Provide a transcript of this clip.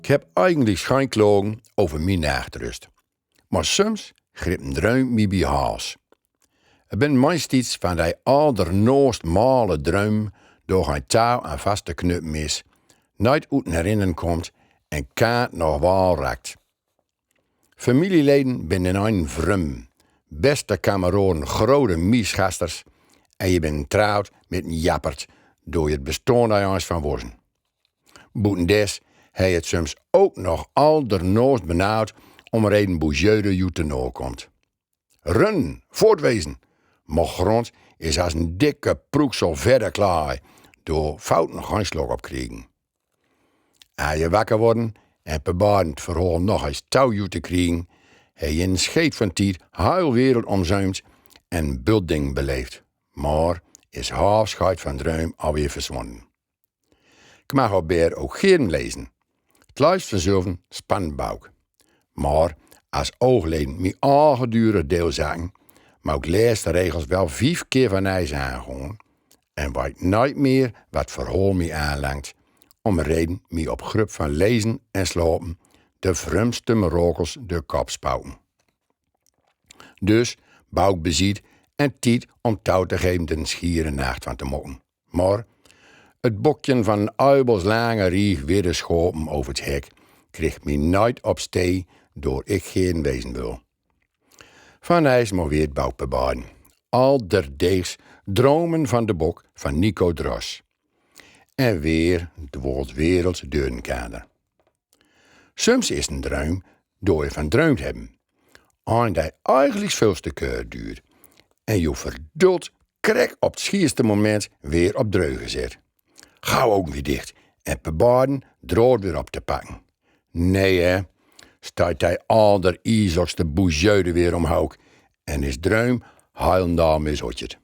heb eigenlijk geen klagen over mijn nachtrust. Maar soms grip een droom mij bij haals. Ik ben meestal van die allernoest male droom door een touw aan vaste knuppen is, nooit uit naar innen komt en kaart nog wel raakt. Familieleden ben in een vrum, beste kameraden grote miesgasters en je bent trouwd met een jappert door je het bestaan daar van wozen. Boetendess hij het soms ook nog allernoest benauwd om er een bourgeois jou te nou komt. Run, voortwezen. Maar grond is als een dikke proeksel verder klaar, door fouten geen slag op krijgen. Als je wakker worden en probeert het verhaal nog eens touw te krijgen, heb je een scheet van tijd heel wereld omzuimd en building beleefd. Maar is half scheid van droom alweer verzwonnen. Ik mag op beer ook geen lezen. Het luist vanzelf spannend. Maar als oogleden mij aangeduurde deelzaken, maar ik lees de regels wel 5 keer van ijs aangaan en weet nooit meer wat verhaal mij aanlangt, om een reden mij op grub van lezen en slapen de vrumste miracles de kop spouwen. Dus bouw ik beziet en tijd om touw te geven de schiere nacht van te mokken. Maar het bokje van uibels lange rieg weer de schopen over het hek kreeg mij nooit op stee door ik geen wezen wil. Van ijs maar weer het bouwpebaarden. Alderdeegs dromen van de bok van Nico Dros. En weer dwaalt wereld deurenkader. Soms is een droom door je van droomd hebben. En die eigenlijk veel te keur duurt. En je verdult krek op het schierste moment weer op dreugen zit. Gauw ook weer dicht en pebaarden droog weer op te pakken. Nee hè, staat hij al de izokste bourgeois weer omhoog en is droom heilendal misotjet.